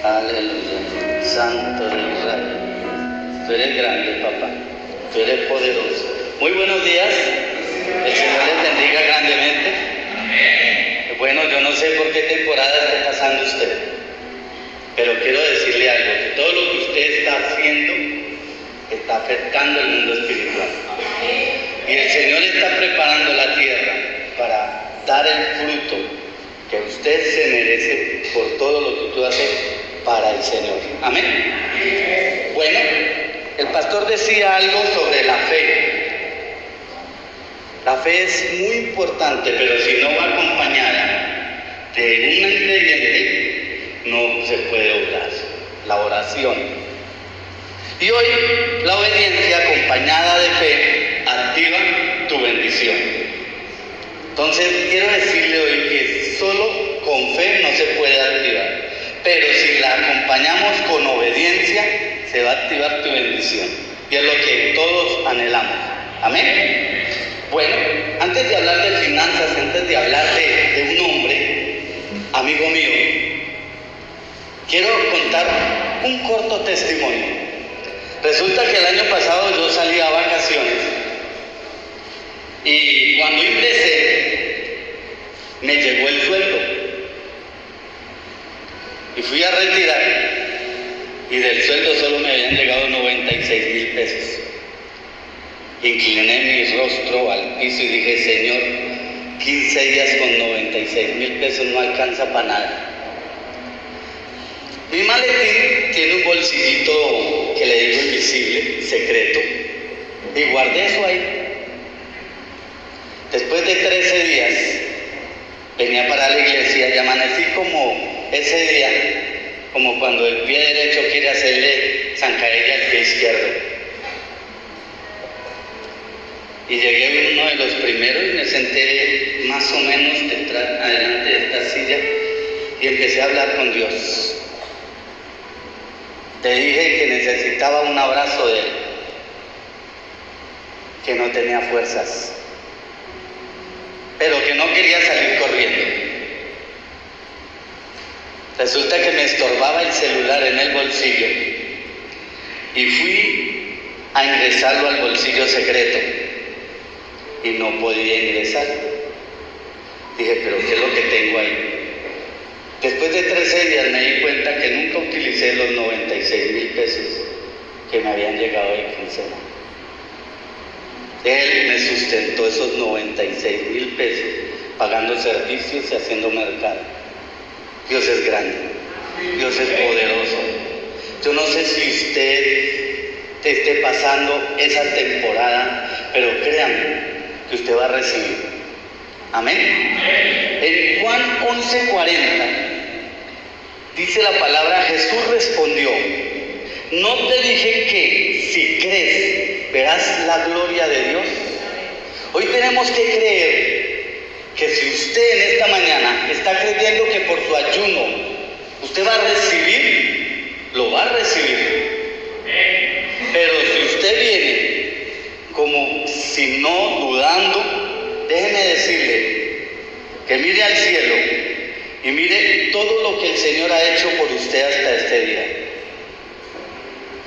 Aleluya. Santo de Israel. Tú eres grande, papá. Tú eres poderoso. Muy buenos días. El Señor les bendiga grandemente. Bueno, yo no sé por qué temporada está pasando usted, pero quiero decirle algo, que todo lo que usted está haciendo está afectando el mundo espiritual. Y el Señor está preparando la tierra para dar el fruto que usted se merece por todo lo que tú haces para el Señor. Amén. Bueno, el pastor decía algo sobre la fe. La fe es muy importante, pero si no va acompañada de un ingrediente, no se puede orar. La oración. Y hoy la obediencia acompañada de fe activa tu bendición. Entonces quiero decirle hoy que solo con fe no se puede activar, pero si la acompañamos con obediencia, se va a activar tu bendición. Y es lo que todos anhelamos. Amén. Bueno, antes de hablar de finanzas, antes de hablar de un hombre, amigo mío, quiero contar un corto testimonio. Resulta que el año pasado yo salí a vacaciones y cuando ingresé me llegó el sueldo y fui a retirar y del sueldo solo me habían llegado 96,000 pesos. Incliné mi rostro al piso y dije, Señor, 15 días con 96,000 pesos no alcanza para nada. Mi maletín tiene un bolsillito que le digo invisible, secreto, y guardé eso ahí. Después de 13 días, venía para la iglesia y amanecí como ese día, como cuando el pie derecho quiere hacerle zancadilla al pie izquierdo. Y llegué uno de los primeros y me senté más o menos adelante de esta silla y empecé a hablar con Dios. Te dije que necesitaba un abrazo de Él, que no tenía fuerzas, pero que no quería salir corriendo. Resulta que me estorbaba el celular en el bolsillo y fui a ingresarlo al bolsillo secreto y no podía ingresar. Dije, pero ¿qué es lo que tengo ahí? Después de 13 días me di cuenta que nunca utilicé los 96,000 pesos que me habían llegado de quincena. Él me sustentó esos 96,000 pesos pagando servicios y haciendo mercado. Dios es grande, Dios es poderoso. Yo no sé si usted te esté pasando esa temporada, pero créanme que usted va a recibir. Amén. En Juan 11:40 dice la palabra, Jesús respondió, ¿no te dije que si crees verás la gloria de Dios? Hoy tenemos que creer que si usted en esta mañana está creyendo que por su ayuno usted va a recibir, lo va a recibir. Pero si usted viene como si no dudando, déjeme decirle que mire al cielo y mire todo lo que el Señor ha hecho por usted hasta este día.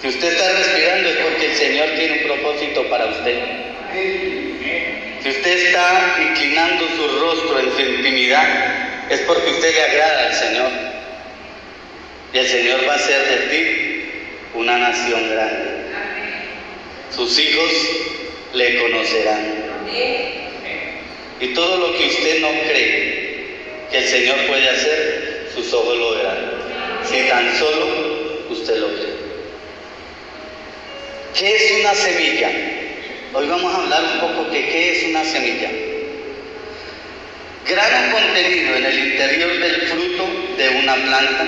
Si usted está respirando es porque el Señor tiene un propósito para usted. Si usted está inclinando su rostro en su intimidad, es porque usted le agrada al Señor. Y el Señor va a hacer de ti una nación grande. Sus hijos le conocerán. Y todo lo que usted no cree que el Señor puede hacer, sus ojos lo verán. Si tan solo usted lo cree. ¿Qué es una semilla? Hoy vamos a hablar un poco de qué es una semilla. Grano contenido en el interior del fruto de una planta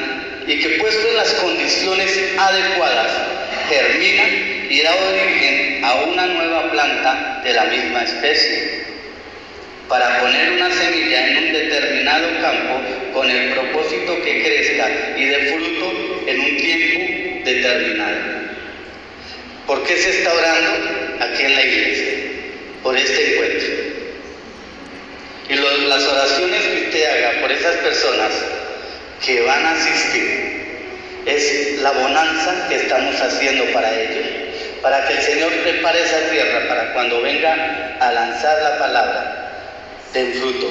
y que puesto en las condiciones adecuadas germina y da origen a una nueva planta de la misma especie. Para poner una semilla en un determinado campo con el propósito que crezca y dé fruto en un tiempo determinado. ¿Por qué se está orando aquí en la iglesia? Por este encuentro. Y las oraciones que usted haga por esas personas que van a asistir es la bonanza que estamos haciendo para ellos, para que el Señor prepare esa tierra para cuando venga a lanzar la palabra, den fruto.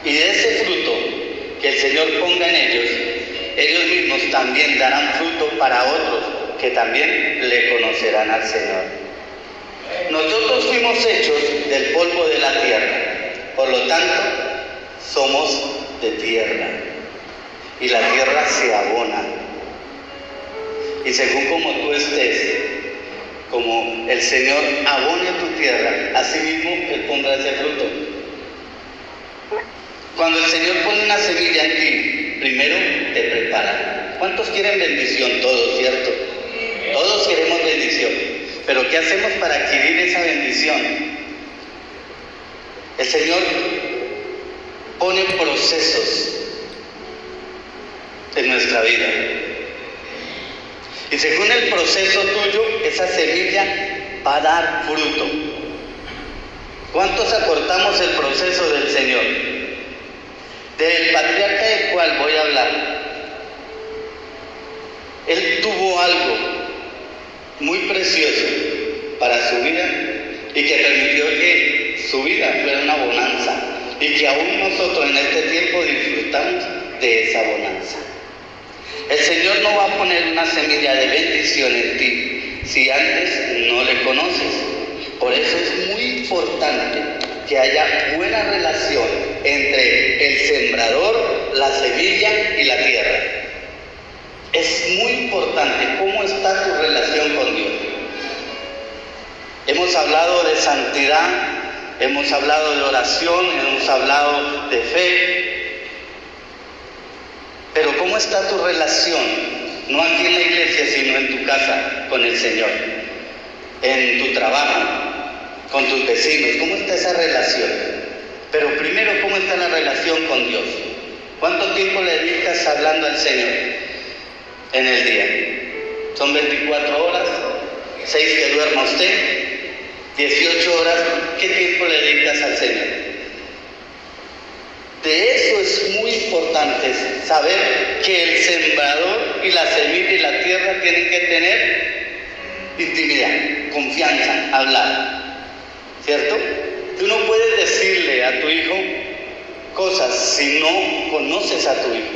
Y de ese fruto que el Señor ponga en ellos, ellos mismos también darán fruto para otros que también le conocerán al Señor. Nosotros fuimos hechos del polvo de la tierra, por lo tanto, somos de tierra. Y la tierra se abona. Y según como tú estés, como el Señor abone tu tierra, así mismo Él pondrá ese fruto. Cuando el Señor pone una semilla en ti, primero te prepara. ¿Cuántos quieren bendición? Todos, ¿cierto? Todos queremos bendición. Pero ¿qué hacemos para adquirir esa bendición? El Señor pone procesos en nuestra vida. Y según el proceso tuyo, esa semilla va a dar fruto. ¿Cuántos acortamos el proceso del Señor? Del patriarca del cual voy a hablar. Él tuvo algo muy precioso para su vida y que permitió que su vida fuera una bonanza y que aún nosotros en este tiempo disfrutamos de esa bonanza. El Señor no va a poner una semilla de bendición en ti si antes no le conoces. Por eso es muy importante que haya buena relación entre el sembrador, la semilla y la tierra. Es muy importante cómo está tu relación con Dios. Hemos hablado de santidad, hemos hablado de oración, hemos hablado de fe. Pero ¿cómo está tu relación? No aquí en la iglesia, sino en tu casa con el Señor, en tu trabajo, con tus vecinos. ¿Cómo está esa relación? Pero primero, ¿cómo está la relación con Dios? ¿Cuánto tiempo le dedicas hablando al Señor en el día? ¿Son 24 horas? 6 que duerma usted, 18 horas. ¿Qué tiempo le dedicas al Señor? De eso es muy importante saber que el sembrador y la semilla y la tierra tienen que tener intimidad, confianza, hablar, ¿cierto? Tú no puedes decirle a tu hijo cosas si no conoces a tu hijo.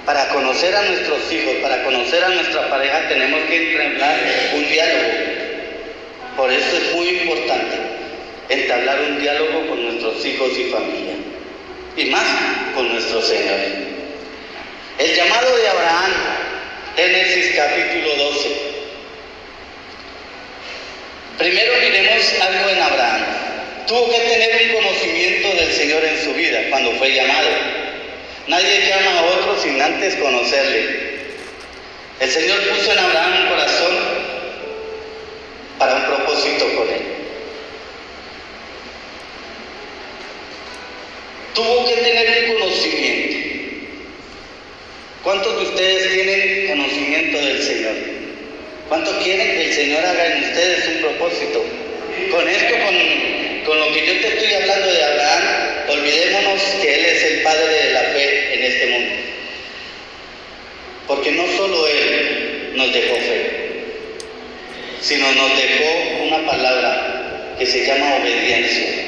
Para conocer a nuestros hijos, para conocer a nuestra pareja, tenemos que entablar un diálogo. Por eso es muy importante entablar un diálogo con nuestros hijos y familia, y más con nuestro Señor. El llamado de Abraham, Génesis capítulo 12. Primero miremos algo en Abraham. Tuvo que tener un conocimiento del Señor en su vida cuando fue llamado. Nadie llama a otro sin antes conocerle. El Señor puso en Abraham un corazón para un propósito con él. Tuvo que tener un conocimiento. ¿Cuántos de ustedes tienen conocimiento del Señor? ¿Cuántos quieren que el Señor haga en ustedes un propósito? Con esto, con lo que yo te estoy hablando de Abraham, olvidémonos que Él es el Padre de la fe en este mundo. Porque no solo Él nos dejó fe, sino nos dejó una palabra que se llama obediencia.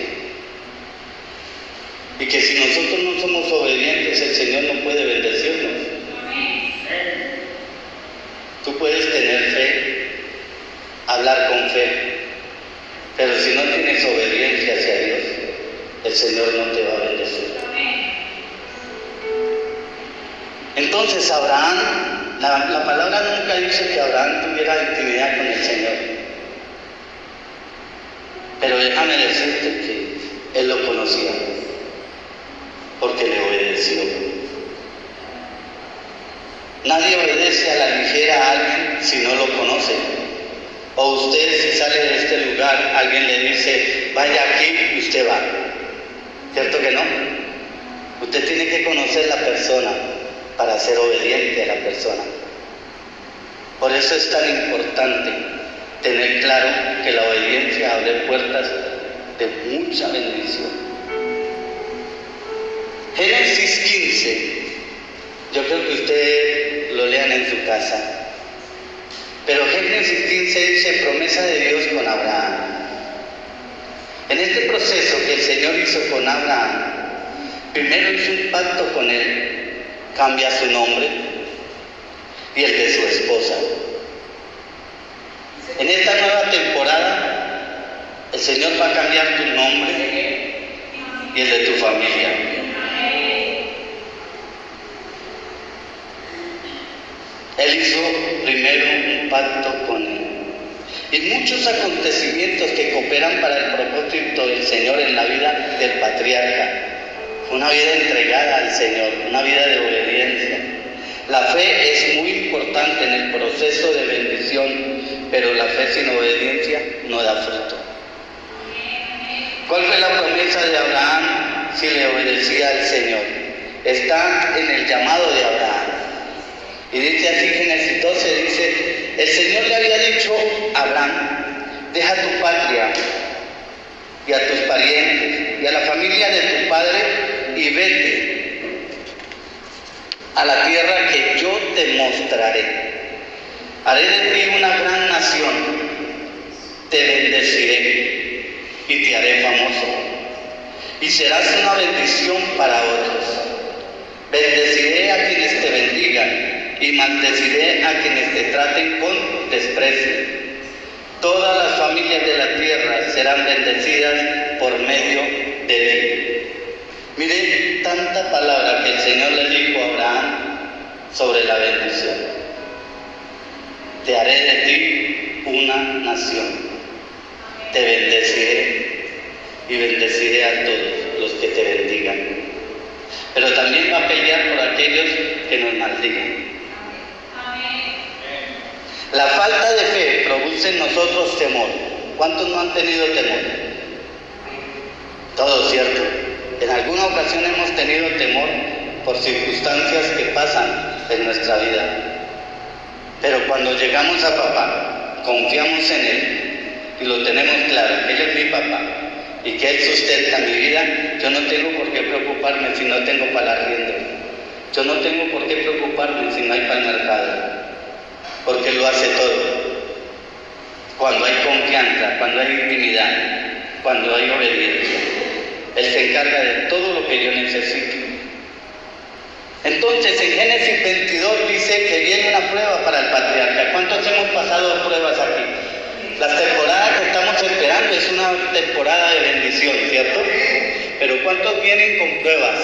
Y que si nosotros no somos obedientes, el Señor no puede bendecirnos. Tú puedes tener fe, hablar con fe, pero si no tienes obediencia hacia Dios, el Señor no te va a bendecir. Entonces Abraham, la palabra nunca dice que Abraham tuviera intimidad con el Señor. Pero déjame decirte que él lo conocía, porque le obedeció. Nadie obedece a la ligera a alguien si no lo conoce. O usted, si sale de este lugar, alguien le dice, vaya aquí, y usted va. ¿Cierto que no? Usted tiene que conocer la persona para ser obediente a la persona. Por eso es tan importante tener claro que la obediencia abre puertas de mucha bendición. Génesis 15, Yo creo que ustedes lo lean en su casa. Pero Génesis 15 dice promesa de Dios con Abraham. En este proceso que el Señor hizo con Abraham, primero hizo un pacto con él, cambia su nombre y el de su esposa. En esta nueva temporada, el Señor va a cambiar tu nombre y el de tu familia. Él hizo primero un pacto con él. Y muchos acontecimientos que cooperan para el propósito del Señor en la vida del patriarca. Una vida entregada al Señor, una vida de obediencia. La fe es muy importante en el proceso de bendición, pero la fe sin obediencia no da fruto. ¿Cuál fue la promesa de Abraham si le obedecía al Señor? Está en el llamado de Abraham. Y dice así, Génesis 12, dice, el Señor le había dicho a Abraham, deja tu patria y a tus parientes y a la familia de tu padre y vete a la tierra que yo te mostraré. Haré de ti una gran nación, te bendeciré y te haré famoso, y serás una bendición para otros. Bendeciré a quienes te bendigan y maldeciré a quienes te traten con desprecio. Todas las familias de la tierra serán bendecidas por medio de ti. Miren tanta palabra que el Señor le dijo a Abraham sobre la bendición. Te haré de ti una nación. Te bendeciré y bendeciré a todos los que te bendigan. Pero también va a pelear por aquellos que nos maldigan. La falta de fe produce en nosotros temor. ¿Cuántos no han tenido temor? Todos, ¿cierto? En alguna ocasión hemos tenido temor por circunstancias que pasan en nuestra vida. Pero cuando llegamos a papá, confiamos en él y lo tenemos claro, que él es mi papá y que él sustenta mi vida, yo no tengo por qué preocuparme si no tengo para la arriendo. Yo no tengo por qué preocuparme si no hay para el mercado. Porque Él lo hace todo. Cuando hay confianza, cuando hay intimidad, cuando hay obediencia, Él se encarga de todo lo que yo necesito. Entonces en Génesis 22 dice que viene una prueba para el patriarca. ¿Cuántos hemos pasado pruebas aquí? Las temporadas que estamos esperando es una temporada de bendición, ¿cierto? Pero ¿cuántos vienen con pruebas?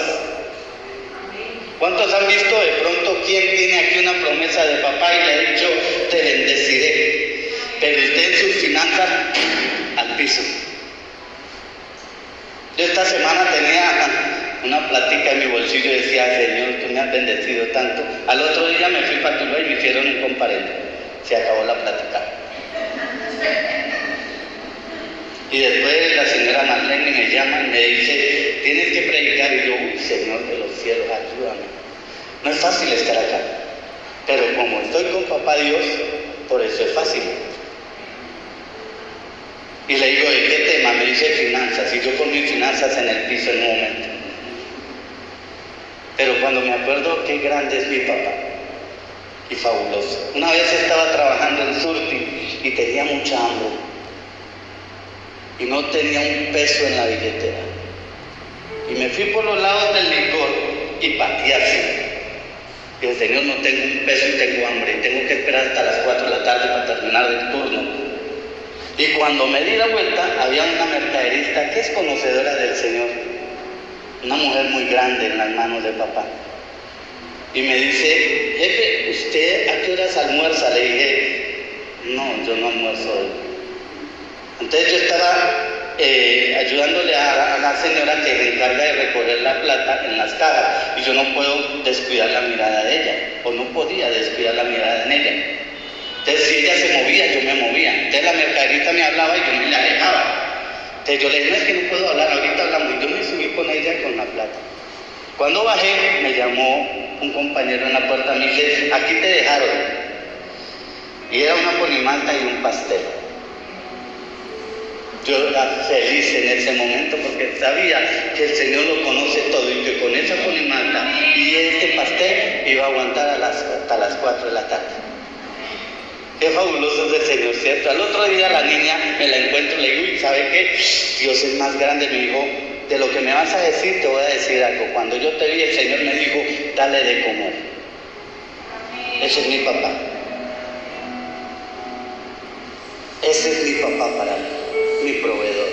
¿Cuántos han visto de pronto quién tiene aquí una promesa de papá y le ha dicho, te bendeciré? Pero usted en sus finanzas al piso. Yo esta semana tenía una platica en mi bolsillo y decía, Señor, tú me has bendecido tanto. Al otro día me fui para Tuluá y me hicieron un comparendo. Se acabó la plática. Y después la señora Marlene me llama y me dice, tienes que predicar. Y yo, uy, Señor de los cielos, ayúdame. No es fácil estar acá. Pero como estoy con papá Dios, por eso es fácil. Y le digo, ¿de qué tema? Me dice finanzas. Y yo con mis finanzas en el piso en un momento. Pero cuando me acuerdo qué grande es mi papá. Y fabuloso. Una vez estaba trabajando en Surti y tenía mucha hambre. Y no tenía un peso en la billetera. Y me fui por los lados del licor y pateé así. Y el Señor, no tengo un peso y tengo hambre. Y tengo que esperar hasta las 4 de la tarde para terminar el turno. Y cuando me di la vuelta, había una mercaderista que es conocedora del Señor. Una mujer muy grande en las manos de papá. Y me dice, jefe, ¿usted a qué horas almuerza? Le dije, no, yo no almuerzo hoy. Entonces yo estaba ayudándole a la señora que se encarga de recoger la plata en las cajas y yo no puedo descuidar la mirada de ella, o no podía descuidar la mirada en ella. Entonces si ella se movía, yo me movía. Entonces la mercaderista me hablaba y yo me la alejaba. Entonces yo le dije, no, es que no puedo hablar, ahorita hablamos. Y yo me subí con ella con la plata. Cuando bajé, me llamó un compañero en la puerta, me dice, aquí te dejaron. Y era una polimalta y un pastel. Yo era feliz en ese momento porque sabía que el Señor lo conoce todo y que con esa polimalta y este pastel iba iba a aguantar hasta las 4 de la tarde. Qué fabuloso es el Señor, ¿cierto? Al otro día la niña me la encuentro y le digo, ¿y sabe qué? Dios es más grande, me dijo, de lo que me vas a decir te voy a decir algo. Cuando yo te vi, el Señor me dijo, dale de comer. Ese es mi papá. Ese es mi papá para mí, mi proveedor.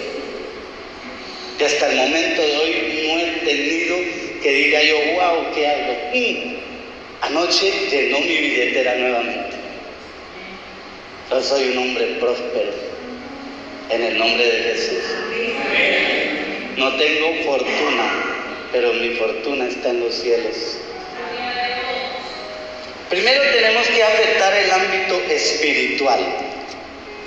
Que hasta el momento de hoy no he tenido que diga yo, wow, ¿qué hago? Anoche llenó mi billetera nuevamente. Yo soy un hombre próspero en el nombre de Jesús. No tengo fortuna, pero mi fortuna está en los cielos. Primero tenemos que afectar el ámbito espiritual.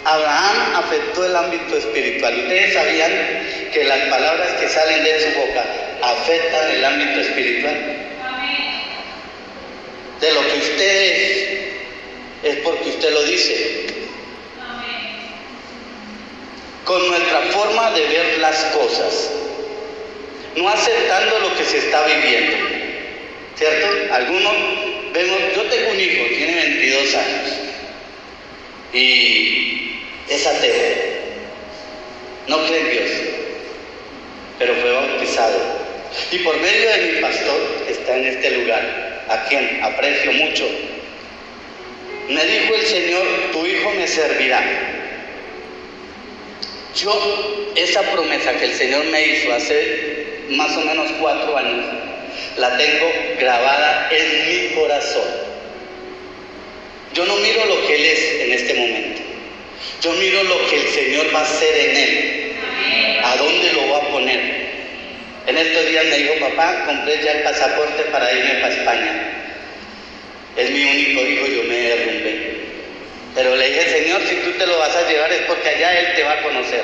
Abraham afectó el ámbito espiritual. Ustedes sabían que las palabras que salen de su boca afectan el ámbito espiritual. De lo que usted es porque usted lo dice. Con nuestra forma de ver las cosas, no aceptando lo que se está viviendo, ¿cierto? Algunos vemos, yo tengo un hijo, tiene 22 años y es ateo, no cree en Dios, pero fue bautizado. Y por medio de mi pastor, que está en este lugar, a quien aprecio mucho, me dijo el Señor, tu hijo me servirá. Yo, esa promesa que el Señor me hizo hace más o menos 4 años, la tengo grabada en mi corazón. Yo no miro lo que Él es en este momento. Yo miro lo que el Señor va a hacer en Él. ¿A dónde lo va a poner? En estos días me dijo, papá, compré ya el pasaporte para irme para España. Es mi único hijo, yo me derrumbé. Pero le dije, Señor, si tú te lo vas a llevar es porque allá Él te va a conocer.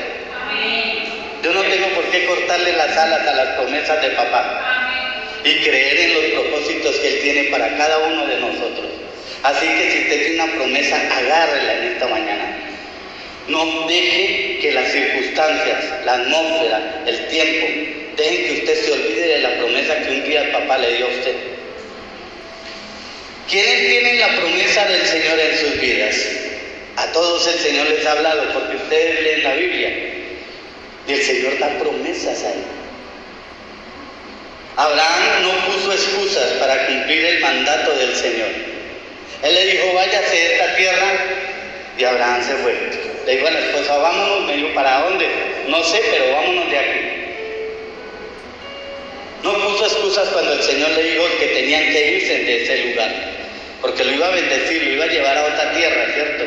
Yo no tengo por qué cortarle las alas a las promesas de papá. Y creer en los propósitos que Él tiene para cada uno de nosotros. Así que si usted tiene una promesa, agárrela en esta mañana. No deje que las circunstancias, la atmósfera, el tiempo, dejen que usted se olvide de la promesa que un día el papá le dio a usted. ¿Quiénes tienen la promesa del Señor en sus vidas? A todos el Señor les ha hablado, porque ustedes leen la Biblia y el Señor da promesas ahí. Abraham no puso excusas para cumplir el mandato del Señor. Él le dijo, váyase de esta tierra, y Abraham se fue. Le dijo a la esposa, vámonos. Me dijo, ¿para dónde? No sé, pero vámonos de aquí. No puso excusas cuando el Señor le dijo que tenían que irse de ese lugar, porque lo iba a bendecir, lo iba a llevar a otra tierra, ¿cierto?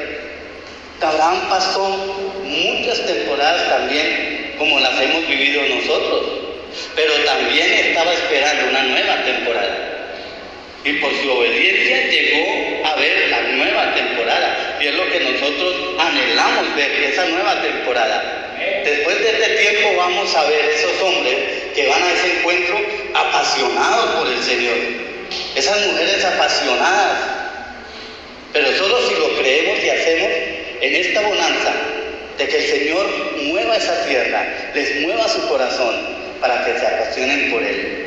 Abraham pasó muchas temporadas también como las hemos vivido nosotros, pero también estaba esperando una nueva temporada. Y por su obediencia llegó a ver la nueva temporada. Y es lo que nosotros anhelamos ver, esa nueva temporada. Después de este tiempo vamos a ver esos hombres que van a ese encuentro apasionados por el Señor. Esas mujeres apasionadas. Pero solo si lo creemos y hacemos en esta bonanza de que el Señor mueva esa tierra, les mueva su corazón para que se apasionen por Él.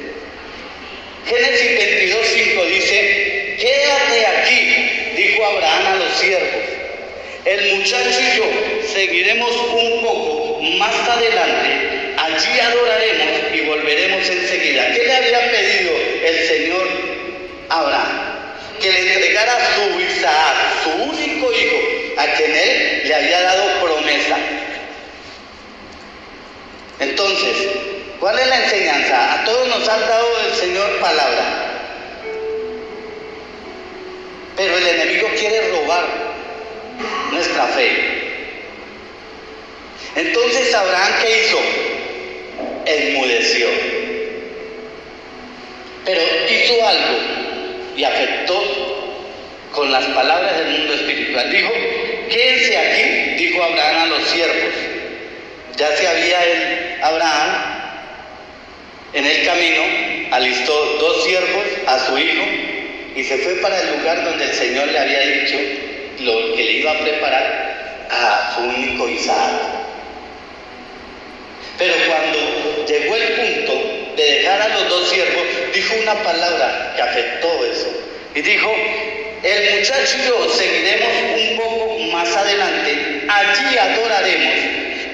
Génesis 22:5 dice, quédate aquí, dijo Abraham a los siervos. El muchacho y yo seguiremos un poco más adelante, allí adoraremos y volveremos enseguida. ¿Qué le había pedido el Señor a Abraham? Que le entregara a su Isaac, su único hijo, a quien él le había dado promesa. Entonces, ¿cuál es la enseñanza? A todos nos ha dado el Señor palabra, pero el enemigo quiere robar nuestra fe. Entonces Abraham, ¿qué hizo? Enmudeció, pero hizo algo y afectó con las palabras del mundo espiritual. Dijo, quédense aquí, dijo Abraham a los siervos. Ya se había Abraham en el camino, alistó 2 siervos a su hijo y se fue para el lugar donde el Señor le había dicho lo que le iba a preparar a su único Isaac. Pero cuando llegó el punto de dejar a los 2 siervos, dijo una palabra que afectó eso. Y dijo, el muchacho y yo seguiremos un poco más adelante, allí adoraremos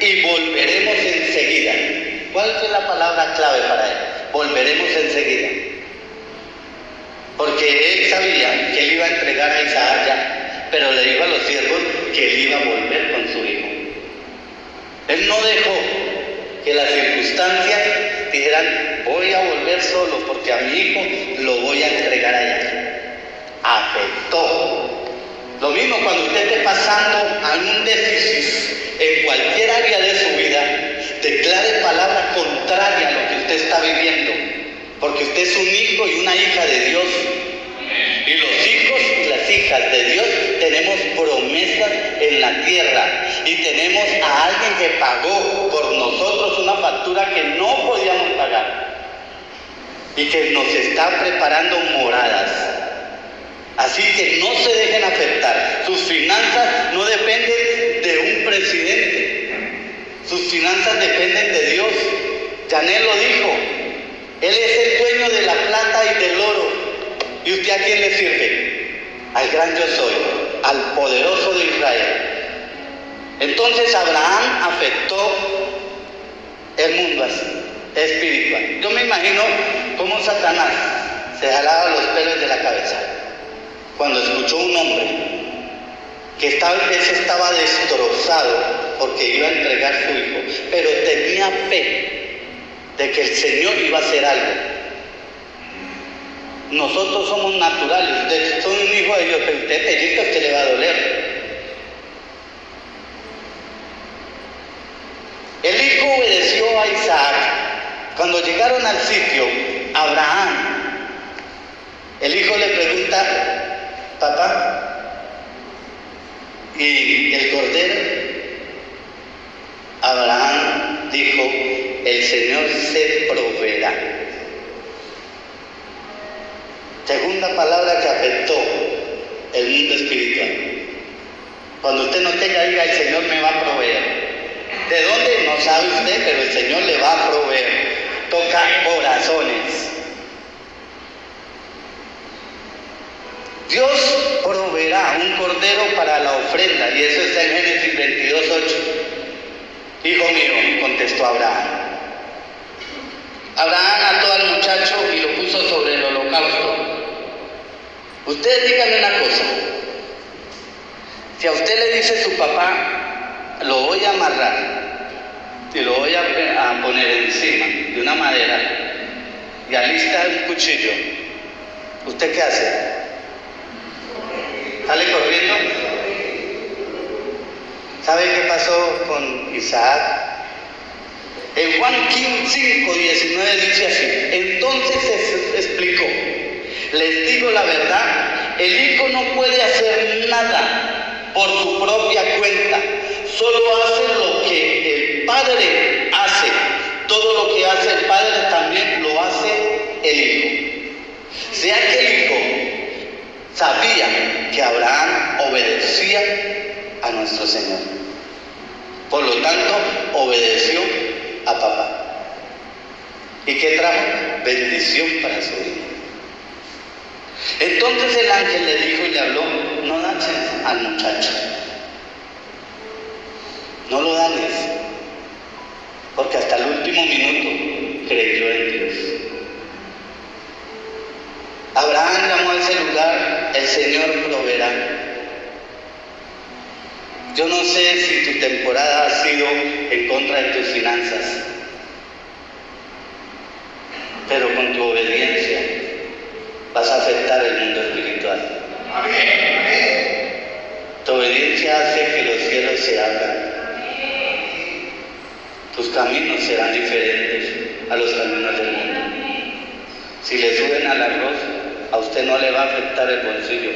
y volveremos enseguida. ¿Cuál es la palabra clave para él? Volveremos enseguida. Porque él sabía que él iba a entregar a Isaac ya, pero le dijo a los siervos que él iba a volver con su hijo. Él no dejó que las circunstancias dijeran, voy a volver solo porque a mi hijo lo voy a entregar allá. Afectó. Lo mismo cuando usted esté pasando algún déficit en cualquier área de su vida, declare palabra contraria a lo que usted está viviendo, porque usted es un hijo y una hija de Dios. Y los hijos y las hijas de Dios tenemos promesas en la tierra y tenemos a alguien que pagó por nosotros una factura que no podíamos pagar y que nos está preparando moradas. Así que no se dejen afectar. Sus finanzas no dependen de un presidente, sus finanzas dependen de Dios. Janel lo dijo, Él es el dueño de la plata y del oro. ¿Y usted a quién le sirve? Al gran yo soy, al poderoso de Israel. Entonces Abraham afectó el mundo así, espiritual. Yo me imagino cómo Satanás se jalaba los pelos de la cabeza cuando escuchó un hombre que estaba destrozado porque iba a entregar a su hijo, pero tenía fe de que el Señor iba a hacer algo. Nosotros somos naturales, usted son un hijo de Dios, pero usted pellizca, usted le va a doler. El hijo obedeció a Isaac. Cuando llegaron al sitio, Abraham, el hijo le pregunta, papá, ¿y el cordero? Abraham dijo, el Señor se proveerá. Segunda palabra que afectó el mundo espiritual. Cuando usted no tenga, diga, el Señor me va a proveer. ¿De dónde? No sabe usted, pero el Señor le va a proveer. Toca corazones. Dios proveerá un cordero para la ofrenda, y eso está en Génesis 22:8. Hijo mío, contestó Abraham. Abraham ató al muchacho y lo puso sobre el holocausto. Ustedes díganme una cosa. Si a usted le dice su papá, lo voy a amarrar y lo voy a poner encima de una madera y alista un cuchillo, ¿usted qué hace? ¿Sale corriendo? ¿Sabe qué pasó con Isaac? En Juan 5:19 dice así, entonces se explicó, les digo la verdad, el hijo no puede hacer nada por su propia cuenta, solo hace lo que el padre hace, todo lo que hace el padre también lo hace el hijo. Sea que el hijo sabía que Abraham obedecía a nuestro Señor, por lo tanto obedeció a papá. ¿Y qué trajo? Bendición para su hijo. Entonces el ángel le dijo y le habló, no dañes al muchacho, no lo dañes, porque hasta el último minuto creyó en Dios. Abraham llamó a ese lugar, el Señor proveerá. Yo no sé si tu temporada ha sido en contra de tus finanzas, pero con tu obediencia vas a afectar el mundo espiritual. Tu obediencia hace que los cielos se abran. Tus caminos serán diferentes a los caminos del mundo. Si le suben al arroz, a usted no le va a afectar el bolsillo,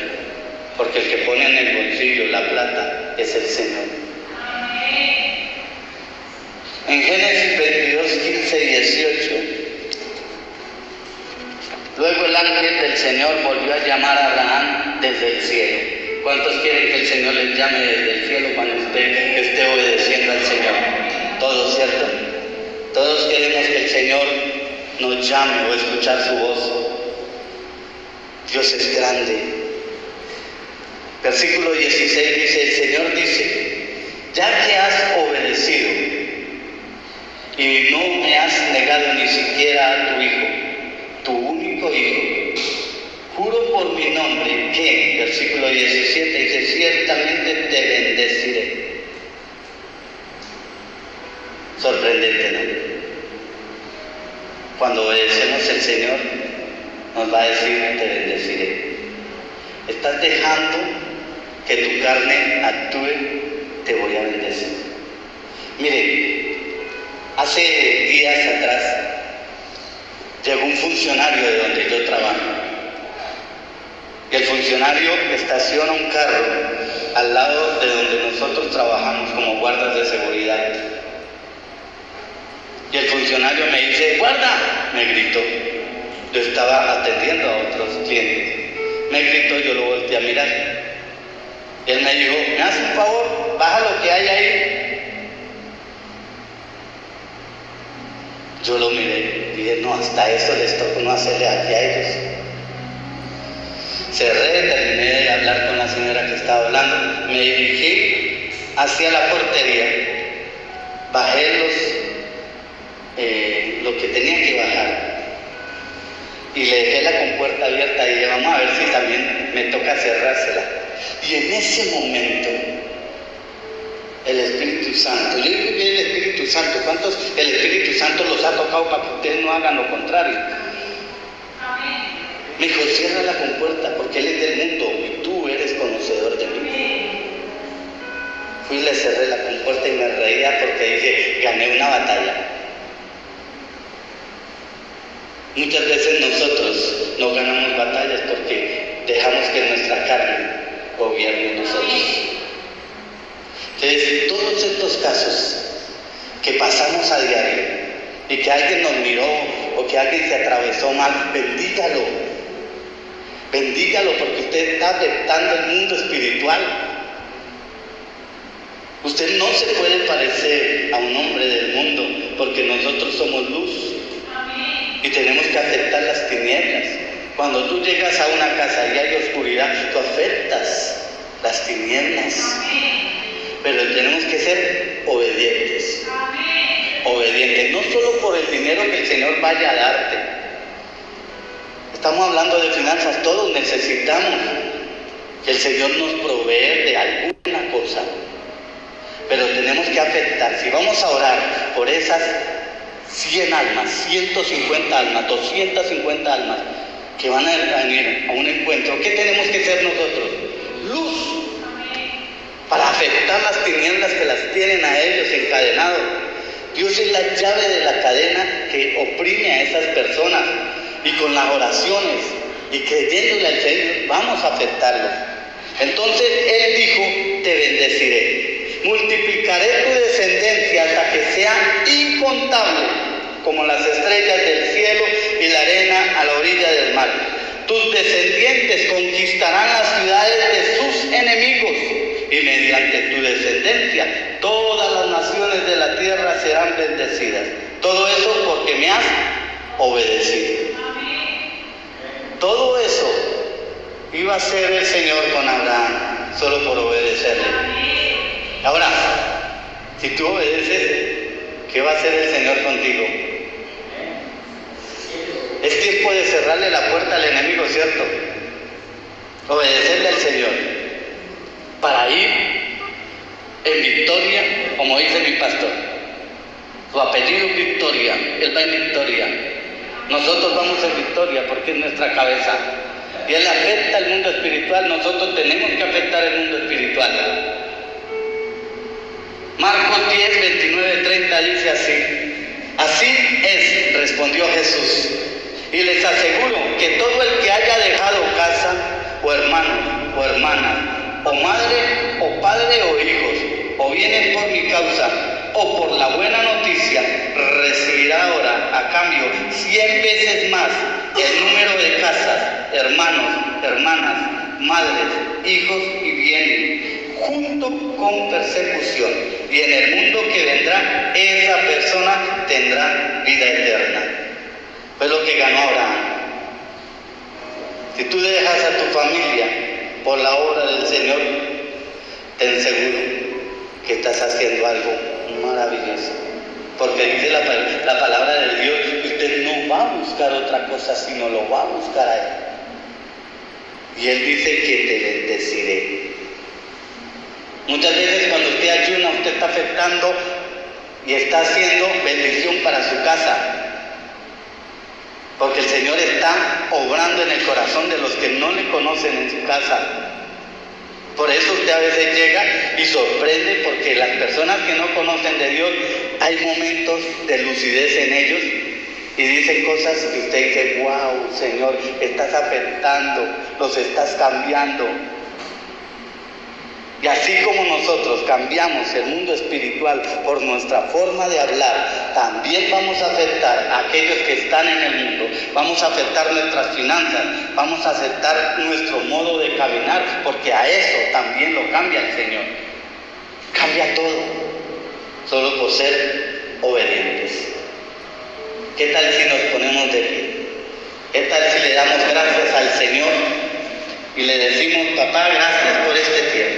porque el que pone en el bolsillo la plata es el Señor. En Génesis 22:15-18, luego el ángel del Señor volvió a llamar a Abraham desde el cielo. ¿Cuántos quieren que el Señor les llame desde el cielo cuando usted esté obedeciendo al Señor? Todos, ¿cierto? Todos queremos que el Señor nos llame o escuchar su voz. Dios es grande. Versículo 16 dice, el Señor dice, ya que has obedecido y no me has negado ni siquiera a tu hijo, tu único hijo, juro por mi nombre que, versículo 17 dice, ciertamente te bendeciré. Sorprendente, ¿no? Cuando obedecemos al Señor, nos va a decir, te bendeciré. Estás dejando que tu carne actúe, te voy a bendecir. Mire, hace días atrás llegó un funcionario de donde yo trabajo. Y el funcionario estaciona un carro al lado de donde nosotros trabajamos como guardas de seguridad. Y el funcionario me dice, guarda, me gritó. Yo estaba atendiendo a otros clientes. Me gritó, yo lo volteé a mirar. Y él me dijo, ¿me hace un favor? Baja lo que hay ahí. Yo lo miré, dije, no, hasta eso les toca no hacerle aquí a ellos. Cerré, terminé de hablar con la señora que estaba hablando, me dirigí hacia la portería, bajé lo que tenía que bajar y le dejé la compuerta abierta y dije, vamos a ver si también me toca cerrársela. Y en ese momento, el Espíritu Santo, yo digo que el Espíritu Santo, ¿cuántos el Espíritu Santo los ha tocado para que ustedes no hagan lo contrario? Me dijo, cierra la compuerta porque Él es del mundo y tú eres conocedor de mí. Fui y le cerré la compuerta y me reía porque dije, gané una batalla. Muchas veces nosotros no ganamos batallas porque dejamos que nuestra carne gobierne nosotros. Entonces, todos estos casos que pasamos a diario y que alguien nos miró o que alguien se atravesó mal, bendígalo. Bendígalo porque usted está afectando el mundo espiritual. Usted no se puede parecer a un hombre del mundo porque nosotros somos luz. Y tenemos que afectar las tinieblas. Cuando tú llegas a una casa y hay oscuridad, tú afectas las tinieblas. Pero tenemos que ser obedientes. Obedientes, no solo por el dinero que el Señor vaya a darte. Estamos hablando de finanzas, todos necesitamos que el Señor nos provee de alguna cosa. Pero tenemos que afectar. Si vamos a orar por esas 100 almas, 150 almas, 250 almas que van a venir a un encuentro, ¿qué tenemos que ser nosotros? Luz. Para afectar las tinieblas que las tienen a ellos encadenados. Dios es la llave de la cadena que oprime a esas personas. Y con las oraciones y creyéndole al Señor, vamos a afectarlos. Entonces Él dijo, te bendeciré. Multiplicaré tu descendencia hasta que sea incontable, como las estrellas del cielo y la arena a la orilla del mar. Tus descendientes conquistarán las ciudades de sus enemigos, y mediante tu descendencia todas las naciones de la tierra serán bendecidas. Todo eso porque me has obedecido. Todo eso iba a hacer el Señor con Abraham solo por obedecerle. Ahora, si tú obedeces, ¿qué va a hacer el Señor contigo? Es tiempo de cerrarle la puerta al enemigo, ¿cierto? Obedecerle al Señor para ir en victoria, como dice mi pastor. Su apellido es Victoria, Él va en victoria. Nosotros vamos en victoria porque es nuestra cabeza. Y Él afecta el mundo espiritual, nosotros tenemos que afectar el mundo espiritual. Marcos 10, 29, 30 dice así. Así es, respondió Jesús. Y les aseguro que todo el que haya dejado casa, o hermano, o hermana, o madre, o padre, o hijos, o viene por mi causa, o por la buena noticia, recibirá ahora a cambio 100 veces más el número de casas, hermanos, hermanas, madres, hijos y bienes, junto con persecución. Y en el mundo que vendrá, esa persona tendrá vida eterna. Fue lo que ganó Abraham. Si tú dejas a tu familia por la obra del Señor, ten seguro que estás haciendo algo maravilloso. Porque dice la palabra de Dios que usted no va a buscar otra cosa, sino lo va a buscar a Él. Y Él dice que te bendeciré. Muchas veces cuando usted ayuna, usted está afectando y está haciendo bendición para su casa. Porque el Señor está obrando en el corazón de los que no le conocen en su casa. Por eso usted a veces llega y sorprende, porque las personas que no conocen de Dios, hay momentos de lucidez en ellos y dicen cosas que usted dice, wow, Señor, estás afectando, los estás cambiando. Y así como nosotros cambiamos el mundo espiritual por nuestra forma de hablar, también vamos a afectar a aquellos que están en el mundo. Vamos a afectar nuestras finanzas, vamos a afectar nuestro modo de caminar, porque a eso también lo cambia el Señor. Cambia todo, solo por ser obedientes. ¿Qué tal si nos ponemos de pie? ¿Qué tal si le damos gracias al Señor y le decimos, papá, gracias por este tiempo?